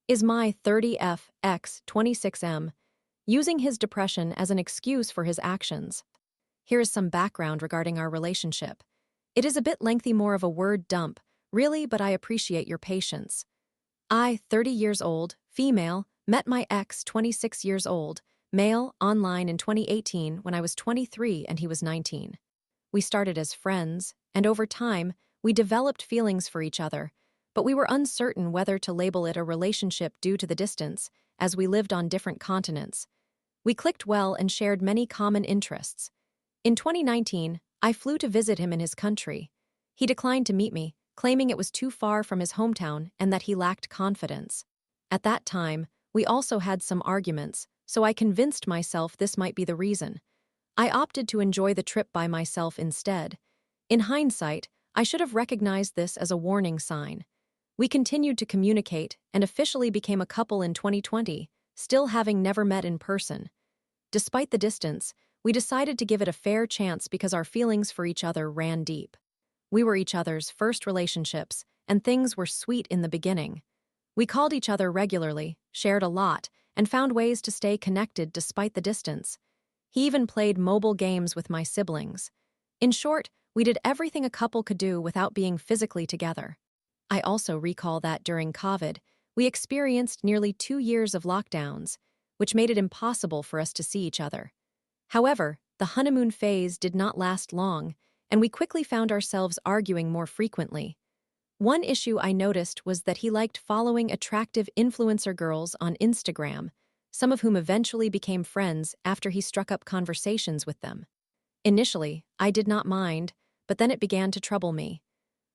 is my 30F X26M, using his depression as an excuse for his actions. Here is some background regarding our relationship. It is a bit lengthy, more of a word dump, really, but I appreciate your patience. I, 30 years old, female, met my ex, 26 years old, male, online in 2018 when I was 23 and he was 19. We started as friends, and over time, we developed feelings for each other, but we were uncertain whether to label it a relationship due to the distance, as we lived on different continents. We clicked well and shared many common interests. In 2019, I flew to visit him in his country. He declined to meet me, claiming it was too far from his hometown and that he lacked confidence. At that time, we also had some arguments, so I convinced myself this might be the reason. I opted to enjoy the trip by myself instead. In hindsight, I should have recognized this as a warning sign. We continued to communicate and officially became a couple in 2020, still having never met in person. Despite the distance, we decided to give it a fair chance because our feelings for each other ran deep. We were each other's first relationships, and things were sweet in the beginning. We called each other regularly, shared a lot, and found ways to stay connected despite the distance. He even played mobile games with my siblings. In short, we did everything a couple could do without being physically together. I also recall that during COVID, we experienced nearly 2 years of lockdowns, which made it impossible for us to see each other. However, the honeymoon phase did not last long, and we quickly found ourselves arguing more frequently. One issue I noticed was that he liked following attractive influencer girls on Instagram, some of whom eventually became friends after he struck up conversations with them. Initially, I did not mind, but then it began to trouble me.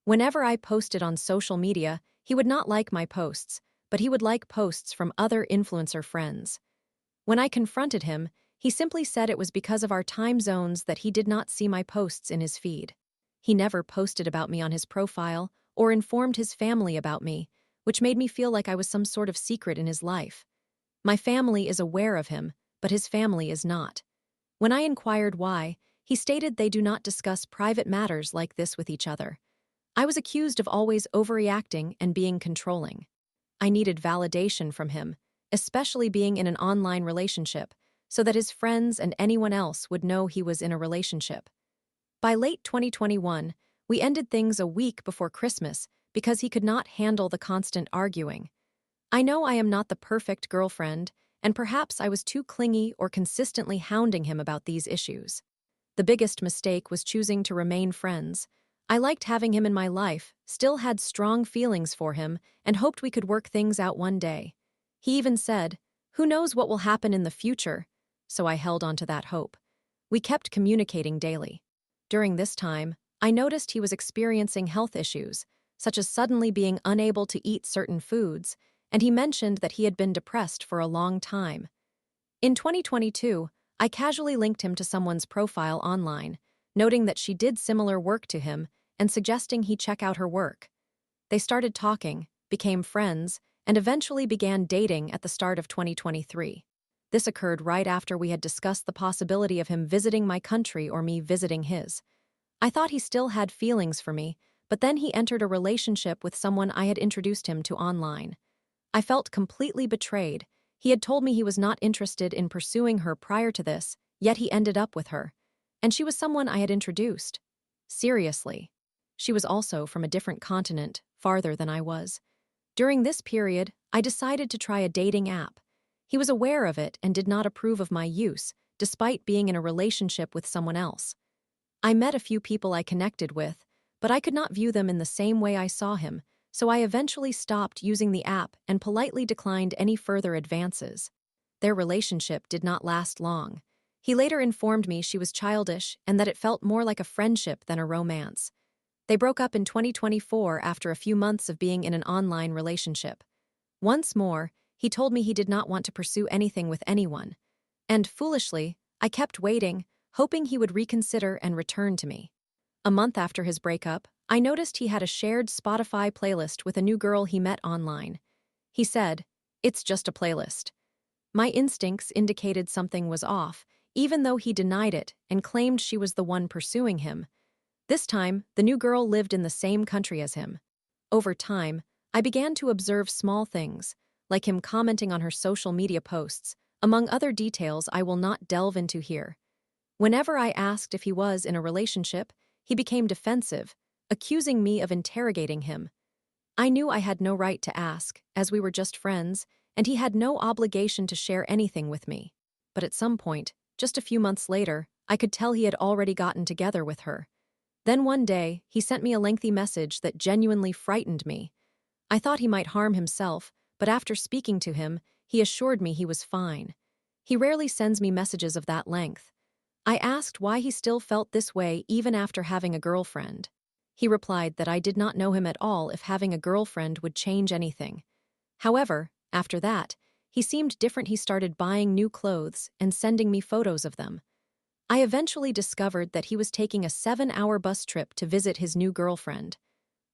Whenever I posted on social media, he would not like my posts, but he would like posts from other influencer friends. When I confronted him, he simply said it was because of our time zones that he did not see my posts in his feed. He never posted about me on his profile or informed his family about me, which made me feel like I was some sort of secret in his life. My family is aware of him, but his family is not. When I inquired why, he stated they do not discuss private matters like this with each other. I was accused of always overreacting and being controlling. I needed validation from him, especially being in an online relationship, so that his friends and anyone else would know he was in a relationship. By late 2021, we ended things a week before Christmas because he could not handle the constant arguing. I know I am not the perfect girlfriend, and perhaps I was too clingy or consistently hounding him about these issues. The biggest mistake was choosing to remain friends. I liked having him in my life, still had strong feelings for him, and hoped we could work things out one day. He even said, "Who knows what will happen in the future?" So I held on to that hope. We kept communicating daily. During this time, I noticed he was experiencing health issues, such as suddenly being unable to eat certain foods, and he mentioned that he had been depressed for a long time. In 2022, I casually linked him to someone's profile online, noting that she did similar work to him and suggesting he check out her work. They started talking, became friends, and eventually began dating at the start of 2023. This occurred right after we had discussed the possibility of him visiting my country or me visiting his. I thought he still had feelings for me, but then he entered a relationship with someone I had introduced him to online. I felt completely betrayed. He had told me he was not interested in pursuing her prior to this, yet he ended up with her. And she was someone I had introduced. Seriously. She was also from a different continent, farther than I was. During this period, I decided to try a dating app. He was aware of it and did not approve of my use, despite being in a relationship with someone else. I met a few people I connected with, but I could not view them in the same way I saw him, so I eventually stopped using the app and politely declined any further advances. Their relationship did not last long. He later informed me she was childish and that it felt more like a friendship than a romance. They broke up in 2024 after a few months of being in an online relationship. Once more, he told me he did not want to pursue anything with anyone. And foolishly, I kept waiting, hoping he would reconsider and return to me. A month after his breakup, I noticed he had a shared Spotify playlist with a new girl he met online. He said, "It's just a playlist." My instincts indicated something was off, even though he denied it and claimed she was the one pursuing him. This time, the new girl lived in the same country as him. Over time, I began to observe small things, like him commenting on her social media posts, among other details I will not delve into here. Whenever I asked if he was in a relationship, he became defensive, accusing me of interrogating him. I knew I had no right to ask, as we were just friends, and he had no obligation to share anything with me. But at some point, just a few months later, I could tell he had already gotten together with her. Then one day, he sent me a lengthy message that genuinely frightened me. I thought he might harm himself, but after speaking to him, he assured me he was fine. He rarely sends me messages of that length. I asked why he still felt this way even after having a girlfriend. He replied that I did not know him at all if having a girlfriend would change anything. However, after that, he seemed different. He started buying new clothes and sending me photos of them. I eventually discovered that he was taking a 7-hour bus trip to visit his new girlfriend.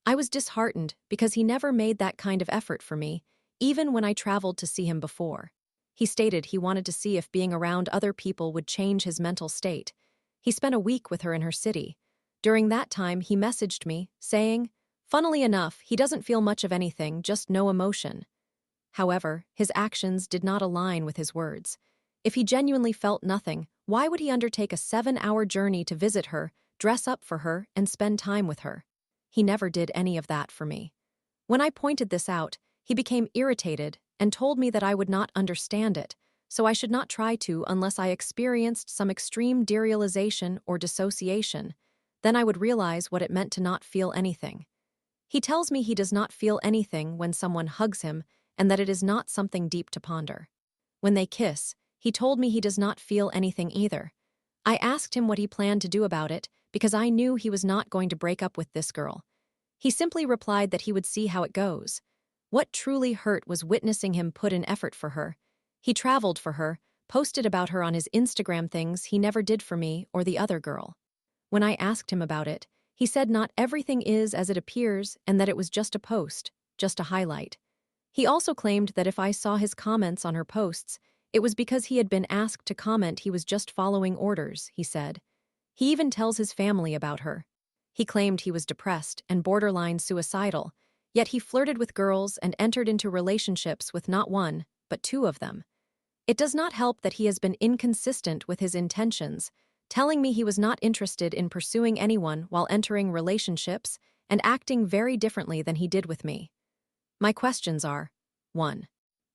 I was disheartened because he never made that kind of effort for me, even when I traveled to see him before. He stated he wanted to see if being around other people would change his mental state. He spent a week with her in her city. During that time, he messaged me, saying, funnily enough, he doesn't feel much of anything, just no emotion. However, his actions did not align with his words. If he genuinely felt nothing, why would he undertake a 7-hour journey to visit her, dress up for her, and spend time with her? He never did any of that for me. When I pointed this out, he became irritated and told me that I would not understand it, so I should not try to unless I experienced some extreme derealization or dissociation. Then I would realize what it meant to not feel anything. He tells me he does not feel anything when someone hugs him and that it is not something deep to ponder. When they kiss, he told me he does not feel anything either. I asked him what he planned to do about it because I knew he was not going to break up with this girl. He simply replied that he would see how it goes. What truly hurt was witnessing him put in effort for her. He traveled for her, posted about her on his Instagram, things he never did for me or the other girl. When I asked him about it, he said not everything is as it appears and that it was just a post, just a highlight. He also claimed that if I saw his comments on her posts, it was because he had been asked to comment. He was just following orders, he said. He even tells his family about her. He claimed he was depressed and borderline suicidal, yet he flirted with girls and entered into relationships with not one, but 2 of them. It does not help that he has been inconsistent with his intentions, telling me he was not interested in pursuing anyone while entering relationships and acting very differently than he did with me. My questions are: 1.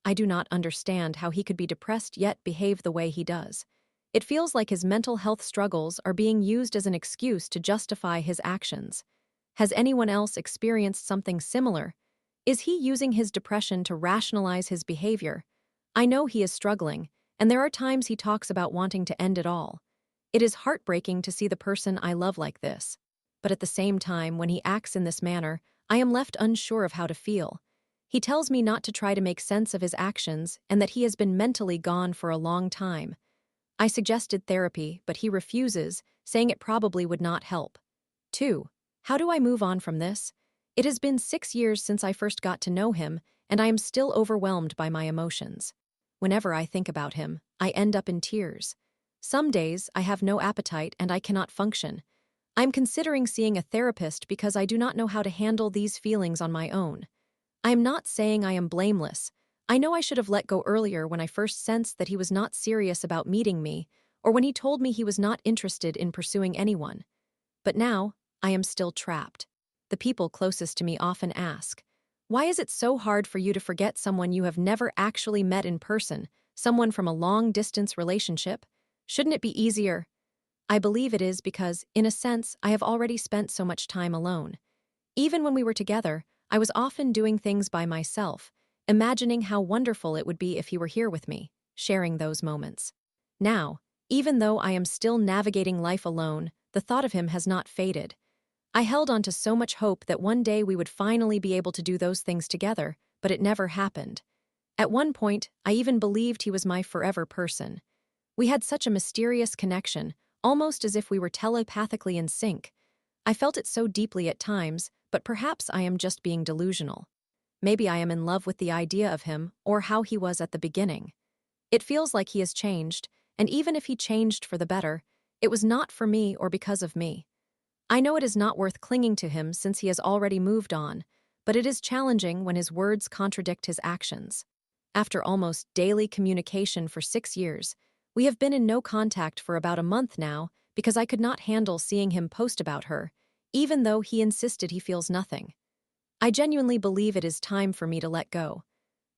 I do not understand how he could be depressed yet behave the way he does. It feels like his mental health struggles are being used as an excuse to justify his actions. Has anyone else experienced something similar? Is he using his depression to rationalize his behavior? I know he is struggling, and there are times he talks about wanting to end it all. It is heartbreaking to see the person I love like this. But at the same time, when he acts in this manner, I am left unsure of how to feel. He tells me not to try to make sense of his actions and that he has been mentally gone for a long time. I suggested therapy, but he refuses, saying it probably would not help. 2. How do I move on from this? It has been 6 years since I first got to know him, and I am still overwhelmed by my emotions. Whenever I think about him, I end up in tears. Some days, I have no appetite and I cannot function. I'm considering seeing a therapist because I do not know how to handle these feelings on my own. I am not saying I am blameless. I know I should have let go earlier when I first sensed that he was not serious about meeting me, or when he told me he was not interested in pursuing anyone. But now, I am still trapped. The people closest to me often ask, why is it so hard for you to forget someone you have never actually met in person, someone from a long-distance relationship? Shouldn't it be easier? I believe it is because, in a sense, I have already spent so much time alone. Even when we were together, I was often doing things by myself, imagining how wonderful it would be if he were here with me, sharing those moments. Now, even though I am still navigating life alone, the thought of him has not faded. I held on to so much hope that one day we would finally be able to do those things together, but it never happened. At one point, I even believed he was my forever person. We had such a mysterious connection, almost as if we were telepathically in sync. I felt it so deeply at times, but perhaps I am just being delusional. Maybe I am in love with the idea of him or how he was at the beginning. It feels like he has changed, and even if he changed for the better, it was not for me or because of me. I know it is not worth clinging to him since he has already moved on, but it is challenging when his words contradict his actions. After almost daily communication for 6 years, we have been in no contact for about a month now because I could not handle seeing him post about her, even though he insisted he feels nothing. I genuinely believe it is time for me to let go.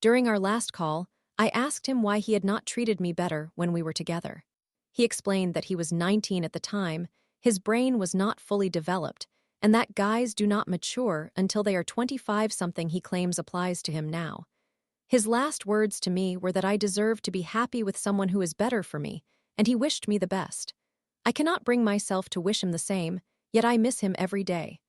During our last call, I asked him why he had not treated me better when we were together. He explained that he was 19 at the time, his brain was not fully developed, and that guys do not mature until they are 25, something he claims applies to him now. His last words to me were that I deserved to be happy with someone who is better for me, and he wished me the best. I cannot bring myself to wish him the same, yet I miss him every day.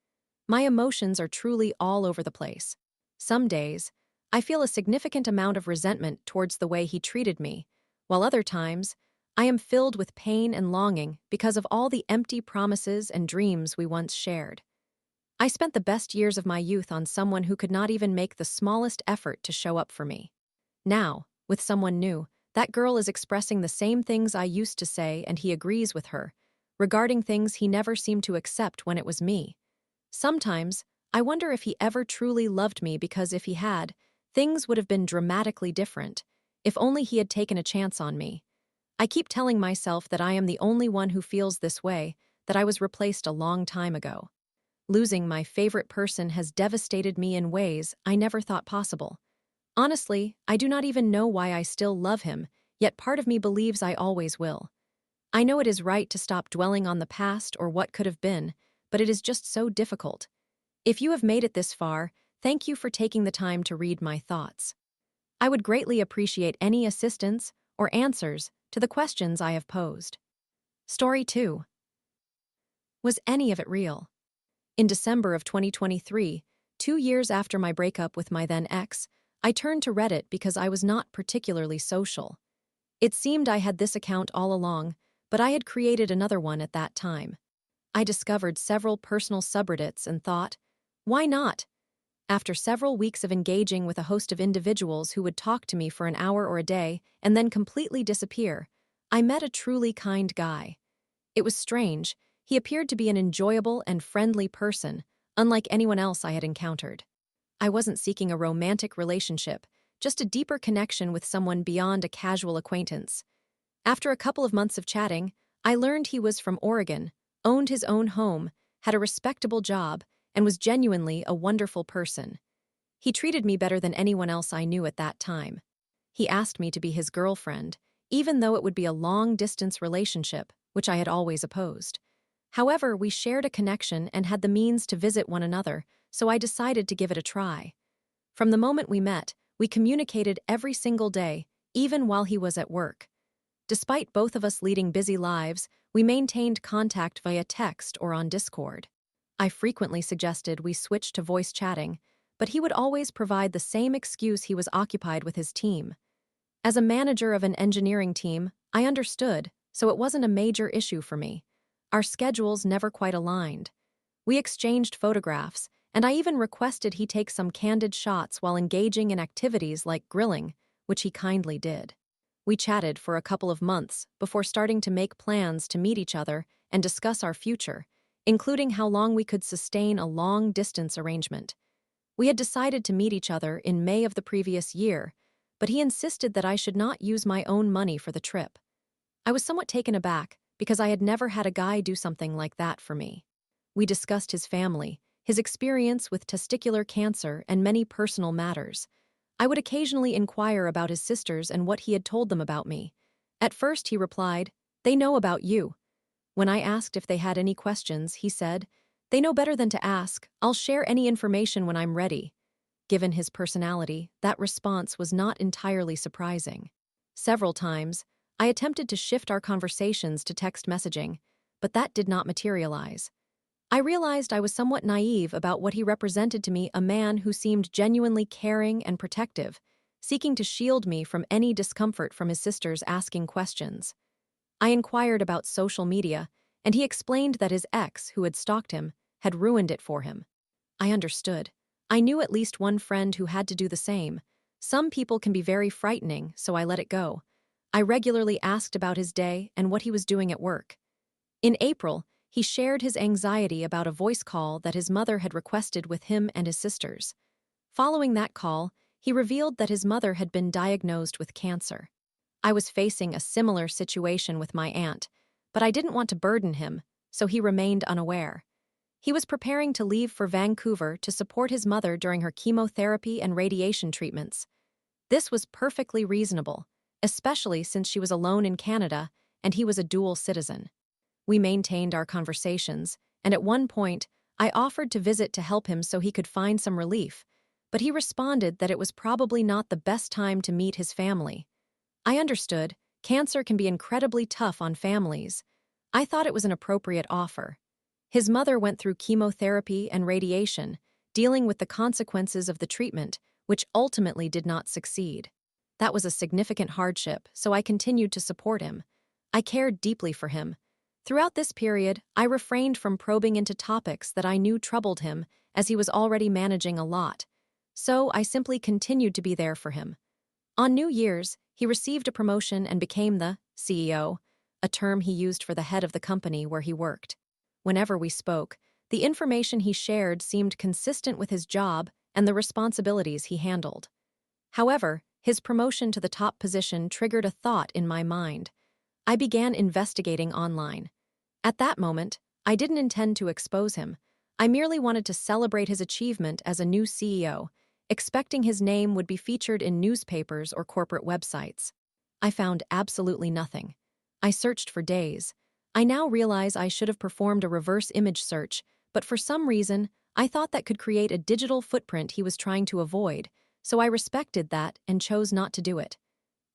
My emotions are truly all over the place. Some days, I feel a significant amount of resentment towards the way he treated me, while other times, I am filled with pain and longing because of all the empty promises and dreams we once shared. I spent the best years of my youth on someone who could not even make the smallest effort to show up for me. Now, with someone new, that girl is expressing the same things I used to say, and he agrees with her, regarding things he never seemed to accept when it was me. Sometimes, I wonder if he ever truly loved me, because if he had, things would have been dramatically different, if only he had taken a chance on me. I keep telling myself that I am the only one who feels this way, that I was replaced a long time ago. Losing my favorite person has devastated me in ways I never thought possible. Honestly, I do not even know why I still love him, yet part of me believes I always will. I know it is right to stop dwelling on the past or what could have been, but it is just so difficult. If you have made it this far, thank you for taking the time to read my thoughts. I would greatly appreciate any assistance or answers to the questions I have posed. Story 2. Was any of it real? In December of 2023, 2 years after my breakup with my then ex, I turned to Reddit because I was not particularly social. It seemed I had this account all along, but I had created another one at that time. I discovered several personal subreddits and thought, why not? After several weeks of engaging with a host of individuals who would talk to me for an hour or a day and then completely disappear, I met a truly kind guy. It was strange. He appeared to be an enjoyable and friendly person, unlike anyone else I had encountered. I wasn't seeking a romantic relationship, just a deeper connection with someone beyond a casual acquaintance. After a couple of months of chatting, I learned he was from Oregon, owned his own home, had a respectable job, and was genuinely a wonderful person. He treated me better than anyone else I knew at that time. He asked me to be his girlfriend, even though it would be a long-distance relationship, which I had always opposed. However, we shared a connection and had the means to visit one another, so I decided to give it a try. From the moment we met, we communicated every single day, even while he was at work. Despite both of us leading busy lives, we maintained contact via text or on Discord. I frequently suggested we switch to voice chatting, but he would always provide the same excuse: he was occupied with his team. As a manager of an engineering team, I understood, so it wasn't a major issue for me. Our schedules never quite aligned. We exchanged photographs, and I even requested he take some candid shots while engaging in activities like grilling, which he kindly did. We chatted for a couple of months before starting to make plans to meet each other and discuss our future, including how long we could sustain a long-distance arrangement. We had decided to meet each other in May of the previous year, but he insisted that I should not use my own money for the trip. I was somewhat taken aback because I had never had a guy do something like that for me. We discussed his family, his experience with testicular cancer, and many personal matters. I would occasionally inquire about his sisters and what he had told them about me. At first he replied, "They know about you." When I asked if they had any questions, he said, "They know better than to ask. I'll share any information when I'm ready." Given his personality, that response was not entirely surprising. Several times, I attempted to shift our conversations to text messaging, but that did not materialize. I realized I was somewhat naive about what he represented to me: a man who seemed genuinely caring and protective, seeking to shield me from any discomfort from his sisters asking questions. I inquired about social media, and he explained that his ex, who had stalked him, had ruined it for him. I understood. I knew at least one friend who had to do the same. Some people can be very frightening, so I let it go. I regularly asked about his day and what he was doing at work. In April, he shared his anxiety about a voice call that his mother had requested with him and his sisters. Following that call, he revealed that his mother had been diagnosed with cancer. I was facing a similar situation with my aunt, but I didn't want to burden him, so he remained unaware. He was preparing to leave for Vancouver to support his mother during her chemotherapy and radiation treatments. This was perfectly reasonable, especially since she was alone in Canada and he was a dual citizen. We maintained our conversations, and at one point, I offered to visit to help him so he could find some relief, but he responded that it was probably not the best time to meet his family. I understood, cancer can be incredibly tough on families. I thought it was an appropriate offer. His mother went through chemotherapy and radiation, dealing with the consequences of the treatment, which ultimately did not succeed. That was a significant hardship, so I continued to support him. I cared deeply for him. Throughout this period, I refrained from probing into topics that I knew troubled him, as he was already managing a lot. So I simply continued to be there for him. On New Year's, he received a promotion and became the CEO, a term he used for the head of the company where he worked. Whenever we spoke, the information he shared seemed consistent with his job and the responsibilities he handled. However, his promotion to the top position triggered a thought in my mind. I began investigating online. At that moment, I didn't intend to expose him. I merely wanted to celebrate his achievement as a new CEO, expecting his name would be featured in newspapers or corporate websites. I found absolutely nothing. I searched for days. I now realize I should have performed a reverse image search, but for some reason, I thought that could create a digital footprint he was trying to avoid, so I respected that and chose not to do it.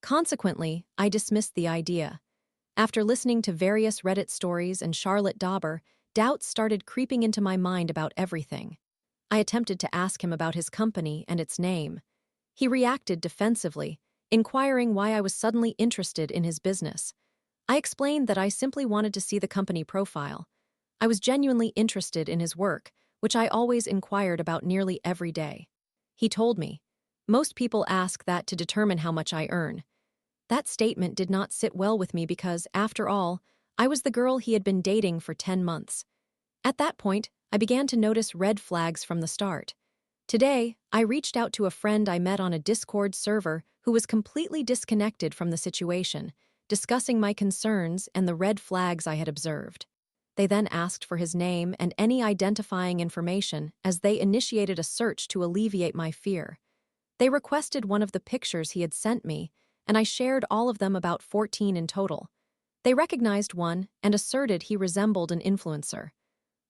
Consequently, I dismissed the idea. After listening to various Reddit stories and Charlotte Dauber, doubts started creeping into my mind about everything. I attempted to ask him about his company and its name. He reacted defensively, inquiring why I was suddenly interested in his business. I explained that I simply wanted to see the company profile. I was genuinely interested in his work, which I always inquired about nearly every day. He told me, "Most people ask that to determine how much I earn." That statement did not sit well with me because, after all, I was the girl he had been dating for 10 months. At that point, I began to notice red flags from the start. Today, I reached out to a friend I met on a Discord server who was completely disconnected from the situation, discussing my concerns and the red flags I had observed. They then asked for his name and any identifying information as they initiated a search to alleviate my fear. They requested one of the pictures he had sent me, and I shared all of them, about 14 in total. They recognized one and asserted he resembled an influencer.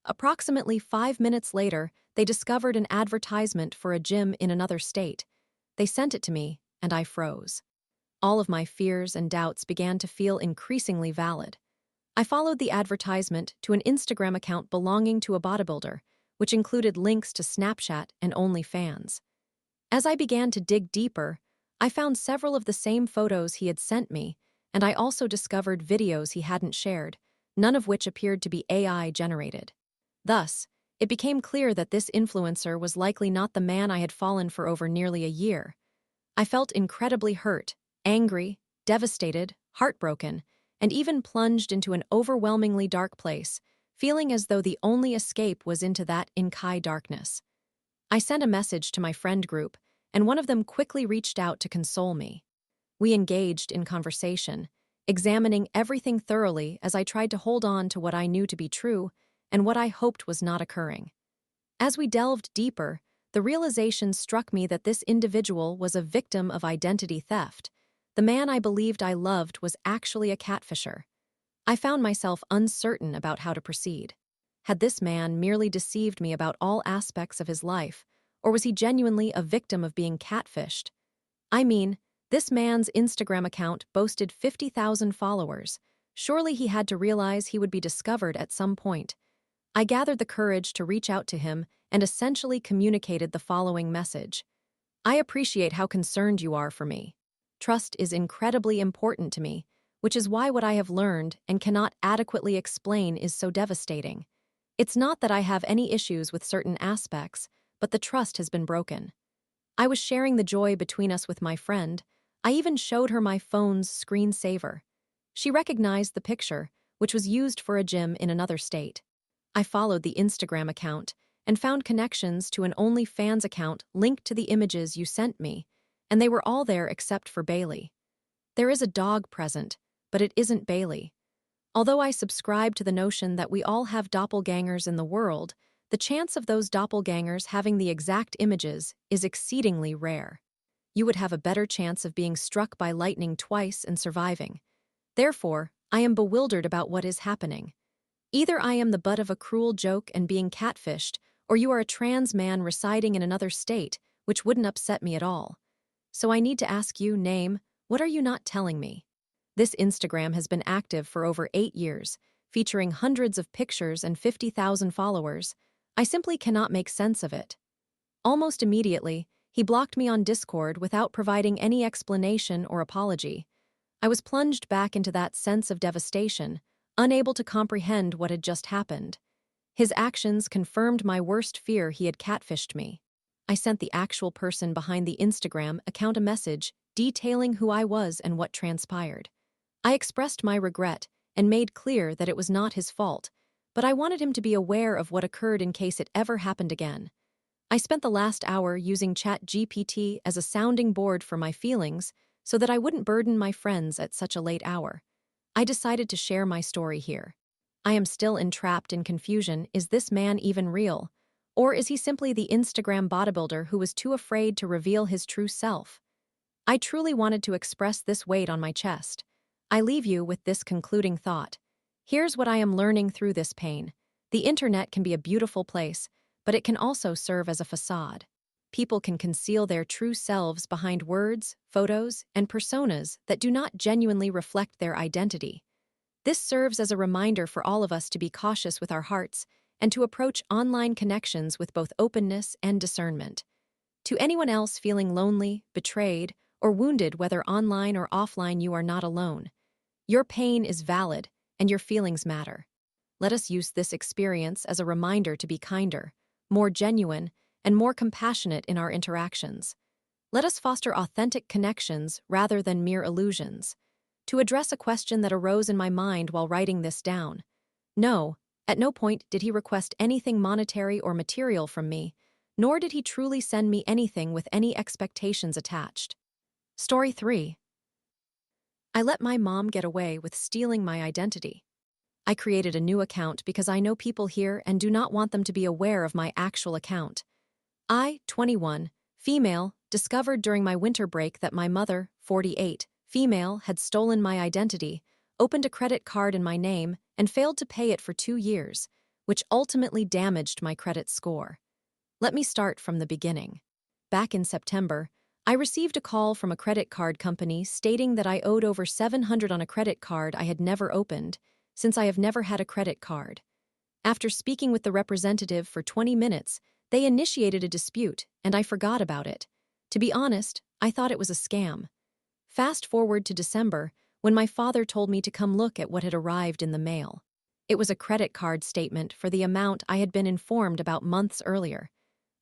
Approximately 5 minutes later, they discovered an advertisement for a gym in another state. They sent it to me, and I froze. All of my fears and doubts began to feel increasingly valid. I followed the advertisement to an Instagram account belonging to a bodybuilder, which included links to Snapchat and OnlyFans. As I began to dig deeper, I found several of the same photos he had sent me, and I also discovered videos he hadn't shared, none of which appeared to be AI-generated. Thus, it became clear that this influencer was likely not the man I had fallen for over nearly a year. I felt incredibly hurt, angry, devastated, heartbroken, and even plunged into an overwhelmingly dark place, feeling as though the only escape was into that inky darkness. I sent a message to my friend group, and one of them quickly reached out to console me. We engaged in conversation, examining everything thoroughly as I tried to hold on to what I knew to be true and what I hoped was not occurring. As we delved deeper, the realization struck me that this individual was a victim of identity theft. The man I believed I loved was actually a catfisher. I found myself uncertain about how to proceed. Had this man merely deceived me about all aspects of his life, or was he genuinely a victim of being catfished? I mean, this man's Instagram account boasted 50,000 followers. Surely he had to realize he would be discovered at some point. I gathered the courage to reach out to him and essentially communicated the following message. "I appreciate how concerned you are for me. Trust is incredibly important to me, which is why what I have learned and cannot adequately explain is so devastating. It's not that I have any issues with certain aspects, but the trust has been broken." I was sharing the joy between us with my friend. I even showed her my phone's screensaver. She recognized the picture, which was used for a gym in another state. I followed the Instagram account and found connections to an OnlyFans account linked to the images you sent me, and they were all there except for Bailey. There is a dog present, but it isn't Bailey. Although I subscribe to the notion that we all have doppelgangers in the world, the chance of those doppelgangers having the exact images is exceedingly rare. You would have a better chance of being struck by lightning twice and surviving. Therefore, I am bewildered about what is happening. Either I am the butt of a cruel joke and being catfished, or you are a trans man residing in another state, which wouldn't upset me at all. So I need to ask you, name, what are you not telling me? This Instagram has been active for over 8 years, featuring hundreds of pictures and 50,000 followers. I simply cannot make sense of it. Almost immediately, he blocked me on Discord without providing any explanation or apology. I was plunged back into that sense of devastation, unable to comprehend what had just happened. His actions confirmed my worst fear: he had catfished me. I sent the actual person behind the Instagram account a message detailing who I was and what transpired. I expressed my regret and made clear that it was not his fault, but I wanted him to be aware of what occurred in case it ever happened again. I spent the last hour using ChatGPT as a sounding board for my feelings so that I wouldn't burden my friends at such a late hour. I decided to share my story here. I am still entrapped in confusion. Is this man even real? Or is he simply the Instagram bodybuilder who was too afraid to reveal his true self? I truly wanted to express this weight on my chest. I leave you with this concluding thought. Here's what I am learning through this pain. The internet can be a beautiful place, but it can also serve as a facade. People can conceal their true selves behind words, photos, and personas that do not genuinely reflect their identity. This serves as a reminder for all of us to be cautious with our hearts and to approach online connections with both openness and discernment. To anyone else feeling lonely, betrayed, or wounded, whether online or offline, you are not alone. Your pain is valid, and your feelings matter. Let us use this experience as a reminder to be kinder, more genuine, and more compassionate in our interactions. Let us foster authentic connections rather than mere illusions. To address a question that arose in my mind while writing this down. No, at no point did he request anything monetary or material from me, nor did he truly send me anything with any expectations attached. Story 3. I let my mom get away with stealing my identity. I created a new account because I know people here and do not want them to be aware of my actual account. I, 21, female, discovered during my winter break that my mother, 48, female, had stolen my identity, opened a credit card in my name, and failed to pay it for 2 years, which ultimately damaged my credit score. Let me start from the beginning. Back in September, I received a call from a credit card company stating that I owed over $700 on a credit card I had never opened, since I have never had a credit card. After speaking with the representative for 20 minutes, they initiated a dispute, and I forgot about it. To be honest, I thought it was a scam. Fast forward to December, when my father told me to come look at what had arrived in the mail. It was a credit card statement for the amount I had been informed about months earlier.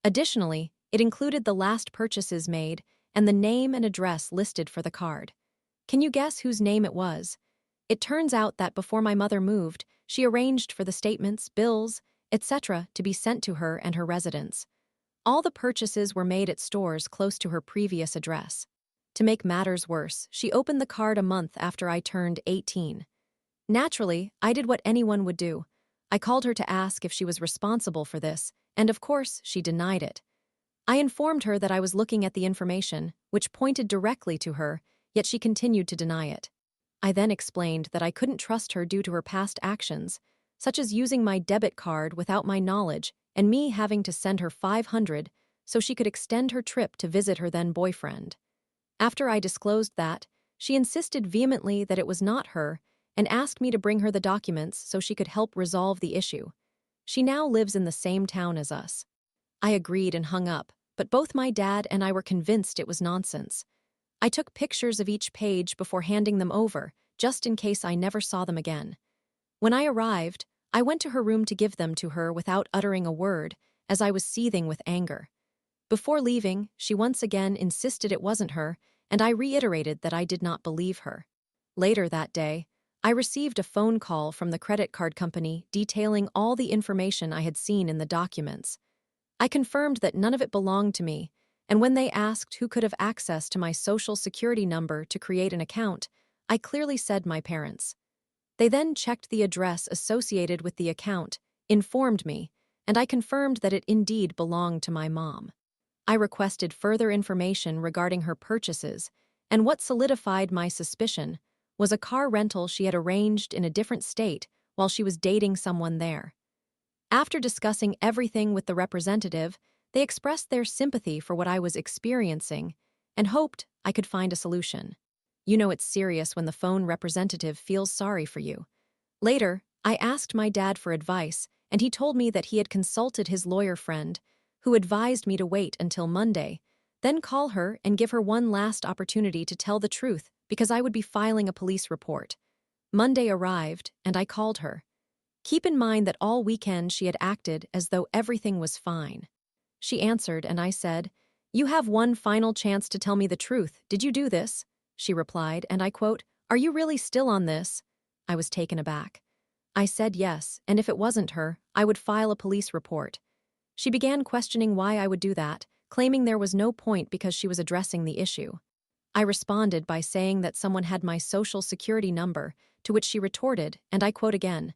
Additionally, it included the last purchases made and the name and address listed for the card. Can you guess whose name it was? It turns out that before my mother moved, she arranged for the statements, bills, etc. to be sent to her and her residence. All the purchases were made at stores close to her previous address. To make matters worse, she opened the card a month after I turned 18. Naturally, I did what anyone would do. I called her to ask if she was responsible for this, and of course, she denied it. I informed her that I was looking at the information, which pointed directly to her, yet she continued to deny it. I then explained that I couldn't trust her due to her past actions, such as using my debit card without my knowledge and me having to send her $500 so she could extend her trip to visit her then-boyfriend. After I disclosed that, she insisted vehemently that it was not her and asked me to bring her the documents so she could help resolve the issue. She now lives in the same town as us. I agreed and hung up, but both my dad and I were convinced it was nonsense. I took pictures of each page before handing them over, just in case I never saw them again. When I arrived, I went to her room to give them to her without uttering a word, as I was seething with anger. Before leaving, she once again insisted it wasn't her, and I reiterated that I did not believe her. Later that day, I received a phone call from the credit card company detailing all the information I had seen in the documents. I confirmed that none of it belonged to me, and when they asked who could have access to my social security number to create an account, I clearly said my parents. They then checked the address associated with the account, informed me, and I confirmed that it indeed belonged to my mom. I requested further information regarding her purchases, and what solidified my suspicion was a car rental she had arranged in a different state while she was dating someone there. After discussing everything with the representative, they expressed their sympathy for what I was experiencing and hoped I could find a solution. You know it's serious when the phone representative feels sorry for you. Later, I asked my dad for advice, and he told me that he had consulted his lawyer friend, who advised me to wait until Monday, then call her and give her one last opportunity to tell the truth because I would be filing a police report. Monday arrived, and I called her. Keep in mind that all weekend she had acted as though everything was fine. She answered, and I said, "You have one final chance to tell me the truth. Did you do this?" She replied, and I quote, "Are you really still on this?" I was taken aback. I said yes, and if it wasn't her, I would file a police report. She began questioning why I would do that, claiming there was no point because she was addressing the issue. I responded by saying that someone had my social security number, to which she retorted, and I quote again,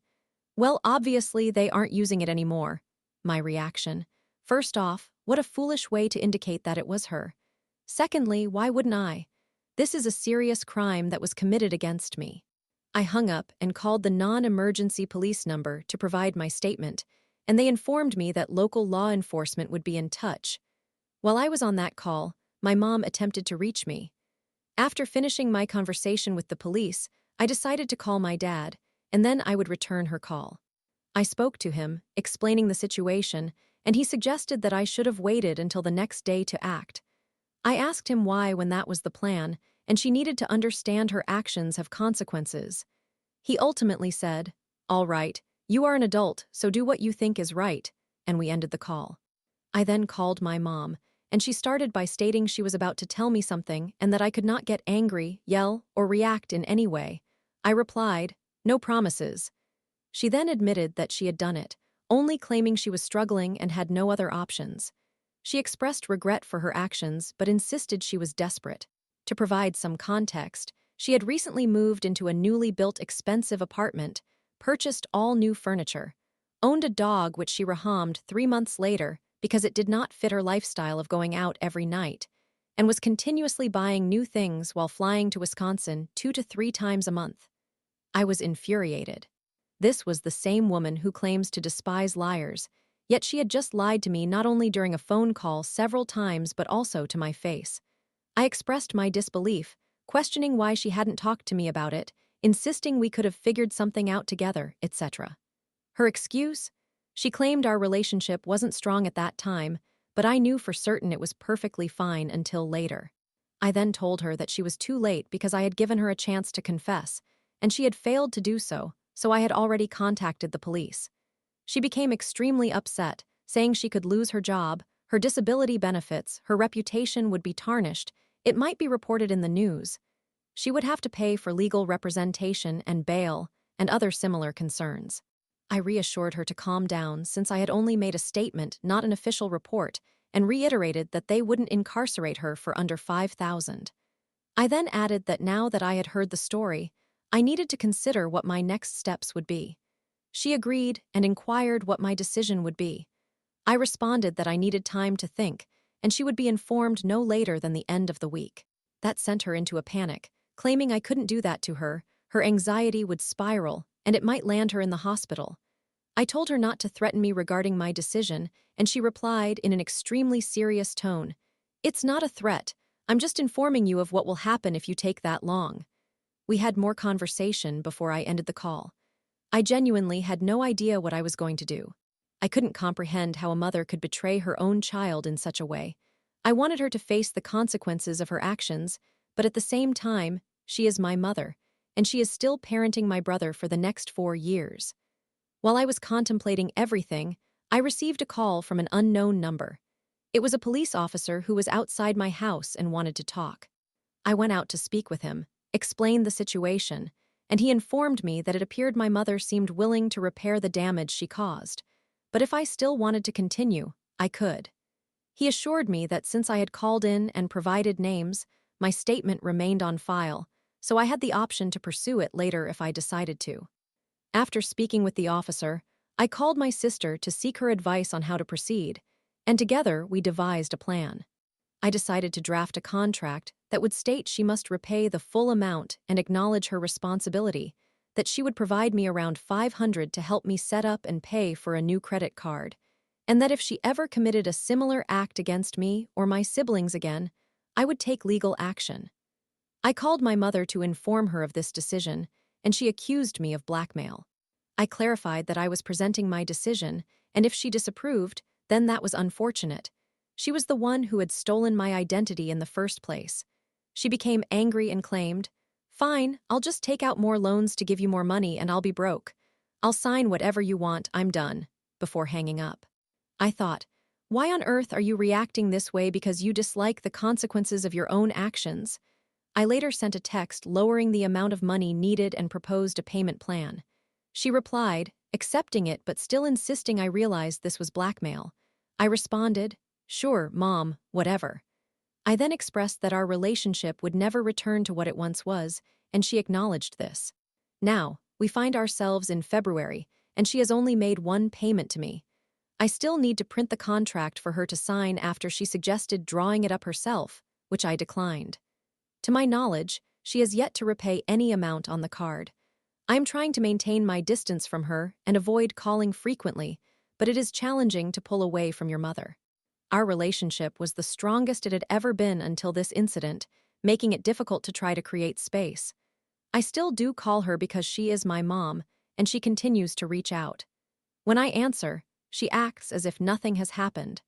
"Well, obviously they aren't using it anymore." My reaction: first off, what a foolish way to indicate that it was her. Secondly, why wouldn't I? This is a serious crime that was committed against me. I hung up and called the non-emergency police number to provide my statement, and they informed me that local law enforcement would be in touch. While I was on that call, my mom attempted to reach me. After finishing my conversation with the police, I decided to call my dad, and then I would return her call. I spoke to him, explaining the situation, and he suggested that I should have waited until the next day to act. I asked him why when that was the plan, and she needed to understand her actions have consequences. He ultimately said, "All right, you are an adult, so do what you think is right," and we ended the call. I then called my mom, and she started by stating she was about to tell me something and that I could not get angry, yell, or react in any way. I replied, "No promises." She then admitted that she had done it, only claiming she was struggling and had no other options. She expressed regret for her actions but insisted she was desperate. To provide some context, she had recently moved into a newly built expensive apartment, purchased all new furniture, owned a dog which she rehomed 3 months later because it did not fit her lifestyle of going out every night, and was continuously buying new things while flying to Wisconsin 2 to 3 times a month. I was infuriated. This was the same woman who claims to despise liars, yet she had just lied to me not only during a phone call several times but also to my face. I expressed my disbelief, questioning why she hadn't talked to me about it, insisting we could have figured something out together, etc. Her excuse? She claimed our relationship wasn't strong at that time, but I knew for certain it was perfectly fine until later. I then told her that she was too late because I had given her a chance to confess, and she had failed to do so, so I had already contacted the police. She became extremely upset, saying she could lose her job, her disability benefits, her reputation would be tarnished, it might be reported in the news. She would have to pay for legal representation and bail, and other similar concerns. I reassured her to calm down since I had only made a statement, not an official report, and reiterated that they wouldn't incarcerate her for under $5,000. I then added that now that I had heard the story, I needed to consider what my next steps would be. She agreed and inquired what my decision would be. I responded that I needed time to think, and she would be informed no later than the end of the week. That sent her into a panic, claiming I couldn't do that to her, her anxiety would spiral, and it might land her in the hospital. I told her not to threaten me regarding my decision, and she replied in an extremely serious tone, "It's not a threat, I'm just informing you of what will happen if you take that long." We had more conversation before I ended the call. I genuinely had no idea what I was going to do. I couldn't comprehend how a mother could betray her own child in such a way. I wanted her to face the consequences of her actions, but at the same time, she is my mother, and she is still parenting my brother for the next 4 years. While I was contemplating everything, I received a call from an unknown number. It was a police officer who was outside my house and wanted to talk. I went out to speak with him, explained the situation, and he informed me that it appeared my mother seemed willing to repair the damage she caused. But if I still wanted to continue, I could. He assured me that since I had called in and provided names, my statement remained on file, so I had the option to pursue it later if I decided to. After speaking with the officer, I called my sister to seek her advice on how to proceed, and together we devised a plan. I decided to draft a contract that would state she must repay the full amount and acknowledge her responsibility, that she would provide me around $500 to help me set up and pay for a new credit card, and that if she ever committed a similar act against me or my siblings again, I would take legal action. I called my mother to inform her of this decision, and she accused me of blackmail. I clarified that I was presenting my decision, and if she disapproved, then that was unfortunate. She was the one who had stolen my identity in the first place. She became angry and claimed, "Fine, I'll just take out more loans to give you more money and I'll be broke. I'll sign whatever you want, I'm done," before hanging up. I thought, why on earth are you reacting this way because you dislike the consequences of your own actions? I later sent a text lowering the amount of money needed and proposed a payment plan. She replied, accepting it but still insisting I realized this was blackmail. I responded, "Sure, Mom, whatever." I then expressed that our relationship would never return to what it once was, and she acknowledged this. Now, we find ourselves in February, and she has only made one payment to me. I still need to print the contract for her to sign after she suggested drawing it up herself, which I declined. To my knowledge, she has yet to repay any amount on the card. I am trying to maintain my distance from her and avoid calling frequently, but it is challenging to pull away from your mother. Our relationship was the strongest it had ever been until this incident, making it difficult to try to create space. I still do call her because she is my mom, and she continues to reach out. When I answer, she acts as if nothing has happened.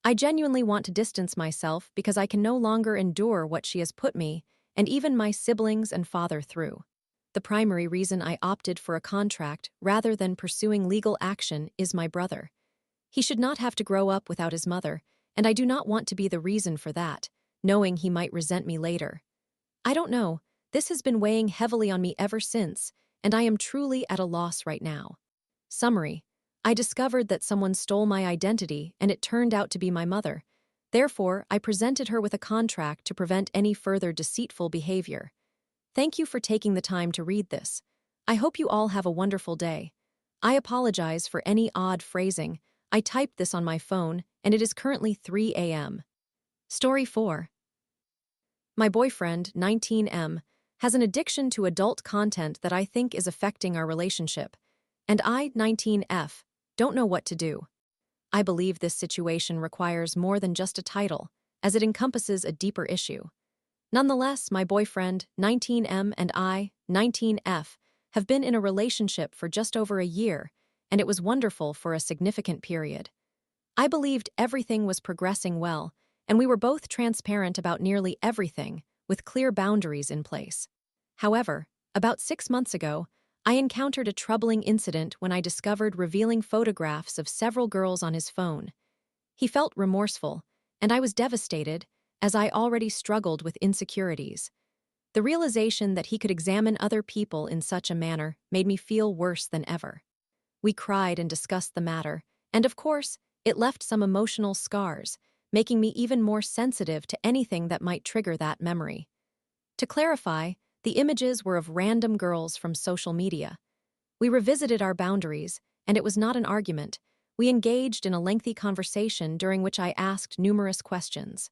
I genuinely want to distance myself because I can no longer endure what she has put me, and even my siblings and father through. The primary reason I opted for a contract rather than pursuing legal action is my brother. He should not have to grow up without his mother, and I do not want to be the reason for that, knowing he might resent me later. I don't know, this has been weighing heavily on me ever since, and I am truly at a loss right now. Summary: I discovered that someone stole my identity and it turned out to be my mother. Therefore, I presented her with a contract to prevent any further deceitful behavior. Thank you for taking the time to read this. I hope you all have a wonderful day. I apologize for any odd phrasing. I typed this on my phone, and it is currently 3 a.m. Story 4. My boyfriend, 19M, has an addiction to adult content that I think is affecting our relationship, and I, 19F, don't know what to do. I believe this situation requires more than just a title, as it encompasses a deeper issue. Nonetheless, my boyfriend, 19M, and I, 19F, have been in a relationship for just over a year, and it was wonderful for a significant period. I believed everything was progressing well, and we were both transparent about nearly everything, with clear boundaries in place. However, about 6 months ago, I encountered a troubling incident when I discovered revealing photographs of several girls on his phone. He felt remorseful, and I was devastated, as I already struggled with insecurities. The realization that he could examine other people in such a manner made me feel worse than ever. We cried and discussed the matter, and of course, it left some emotional scars, making me even more sensitive to anything that might trigger that memory. To clarify, the images were of random girls from social media. We revisited our boundaries, and it was not an argument. We engaged in a lengthy conversation during which I asked numerous questions.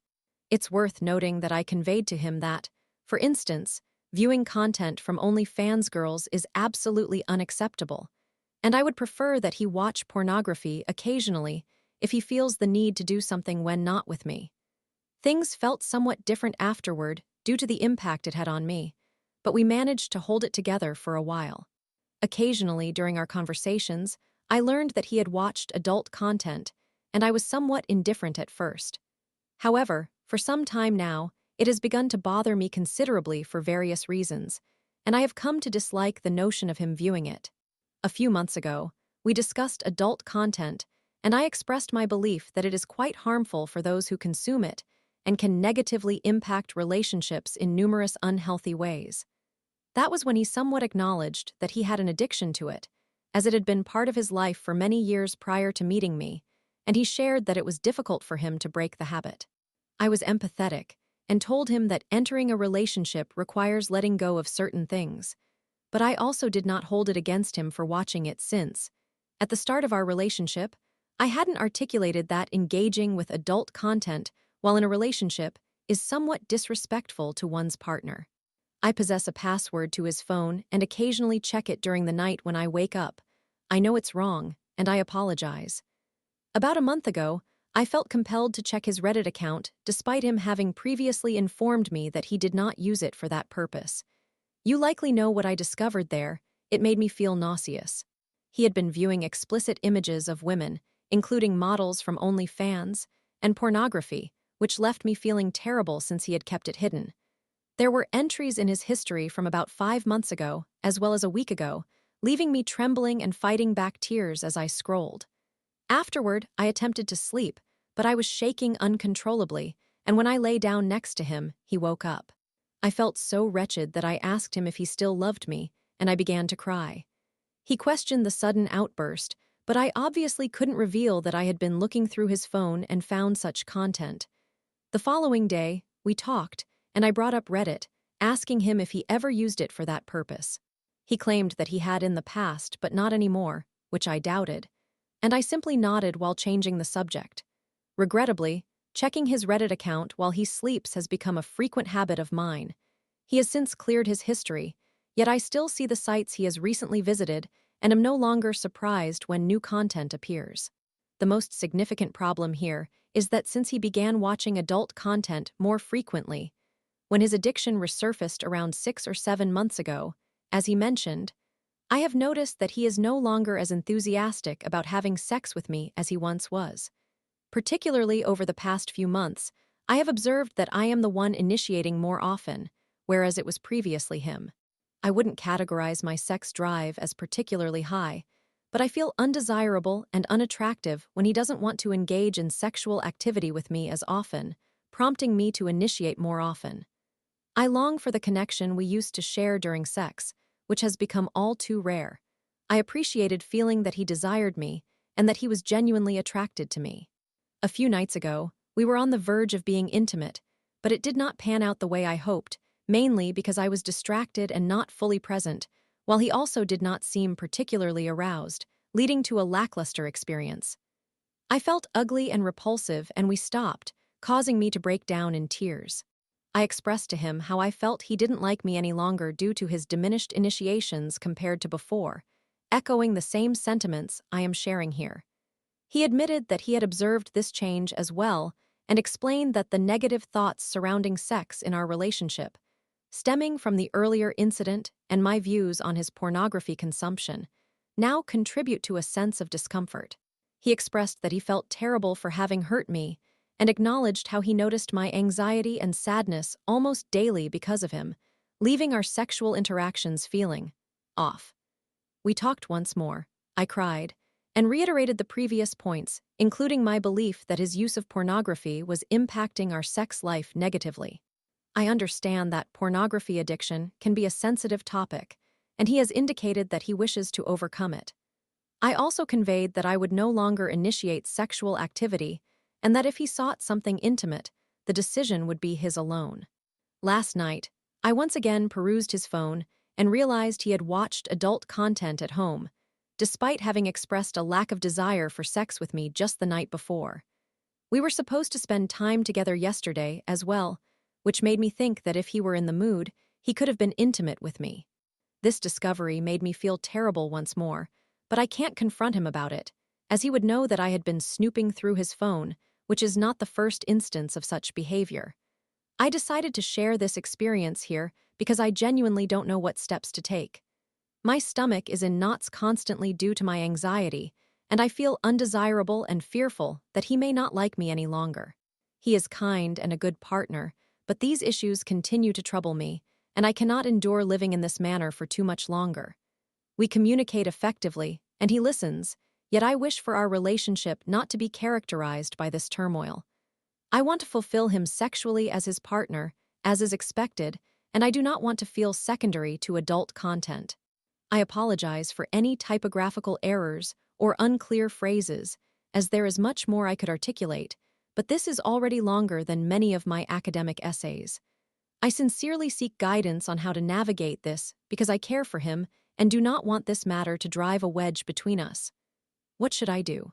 It's worth noting that I conveyed to him that, for instance, viewing content from OnlyFans girls is absolutely unacceptable, and I would prefer that he watch pornography occasionally if he feels the need to do something when not with me. Things felt somewhat different afterward due to the impact it had on me, but we managed to hold it together for a while. Occasionally during our conversations, I learned that he had watched adult content, and I was somewhat indifferent at first. However, for some time now, it has begun to bother me considerably for various reasons, and I have come to dislike the notion of him viewing it. A few months ago, we discussed adult content, and I expressed my belief that it is quite harmful for those who consume it and can negatively impact relationships in numerous unhealthy ways. That was when he somewhat acknowledged that he had an addiction to it, as it had been part of his life for many years prior to meeting me, and he shared that it was difficult for him to break the habit. I was empathetic and told him that entering a relationship requires letting go of certain things, but I also did not hold it against him for watching it since, at the start of our relationship, I hadn't articulated that engaging with adult content while in a relationship is somewhat disrespectful to one's partner. I possess a password to his phone and occasionally check it during the night when I wake up. I know it's wrong, and I apologize. About a month ago, I felt compelled to check his Reddit account despite him having previously informed me that he did not use it for that purpose. You likely know what I discovered there. It made me feel nauseous. He had been viewing explicit images of women, including models from OnlyFans, and pornography, which left me feeling terrible since he had kept it hidden. There were entries in his history from about 5 months ago, as well as a week ago, leaving me trembling and fighting back tears as I scrolled. Afterward, I attempted to sleep, but I was shaking uncontrollably, and when I lay down next to him, he woke up. I felt so wretched that I asked him if he still loved me, and I began to cry. He questioned the sudden outburst, but I obviously couldn't reveal that I had been looking through his phone and found such content. The following day, we talked, and I brought up Reddit, asking him if he ever used it for that purpose. He claimed that he had in the past, but not anymore, which I doubted, and I simply nodded while changing the subject. Regrettably, checking his Reddit account while he sleeps has become a frequent habit of mine. He has since cleared his history, yet I still see the sites he has recently visited and am no longer surprised when new content appears. The most significant problem here is that since he began watching adult content more frequently, when his addiction resurfaced around 6 or 7 months ago, as he mentioned, I have noticed that he is no longer as enthusiastic about having sex with me as he once was. Particularly over the past few months, I have observed that I am the one initiating more often, whereas it was previously him. I wouldn't categorize my sex drive as particularly high, but I feel undesirable and unattractive when he doesn't want to engage in sexual activity with me as often, prompting me to initiate more often. I long for the connection we used to share during sex, which has become all too rare. I appreciated feeling that he desired me and that he was genuinely attracted to me. A few nights ago, we were on the verge of being intimate, but it did not pan out the way I hoped, mainly because I was distracted and not fully present, while he also did not seem particularly aroused, leading to a lackluster experience. I felt ugly and repulsive, and we stopped, causing me to break down in tears. I expressed to him how I felt he didn't like me any longer due to his diminished initiations compared to before, echoing the same sentiments I am sharing here. He admitted that he had observed this change as well and explained that the negative thoughts surrounding sex in our relationship, stemming from the earlier incident and my views on his pornography consumption, now contribute to a sense of discomfort. He expressed that he felt terrible for having hurt me and acknowledged how he noticed my anxiety and sadness almost daily because of him, leaving our sexual interactions feeling off. We talked once more. I cried and reiterated the previous points, including my belief that his use of pornography was impacting our sex life negatively. I understand that pornography addiction can be a sensitive topic, and he has indicated that he wishes to overcome it. I also conveyed that I would no longer initiate sexual activity and that if he sought something intimate, the decision would be his alone. Last night, I once again perused his phone and realized he had watched adult content at home, despite having expressed a lack of desire for sex with me just the night before. We were supposed to spend time together yesterday as well, which made me think that if he were in the mood, he could have been intimate with me. This discovery made me feel terrible once more, but I can't confront him about it, as he would know that I had been snooping through his phone, which is not the first instance of such behavior. I decided to share this experience here because I genuinely don't know what steps to take. My stomach is in knots constantly due to my anxiety, and I feel undesirable and fearful that he may not like me any longer. He is kind and a good partner, but these issues continue to trouble me, and I cannot endure living in this manner for too much longer. We communicate effectively, and he listens, yet I wish for our relationship not to be characterized by this turmoil. I want to fulfill him sexually as his partner, as is expected, and I do not want to feel secondary to adult content. I apologize for any typographical errors or unclear phrases, as there is much more I could articulate, but this is already longer than many of my academic essays. I sincerely seek guidance on how to navigate this because I care for him and do not want this matter to drive a wedge between us. What should I do?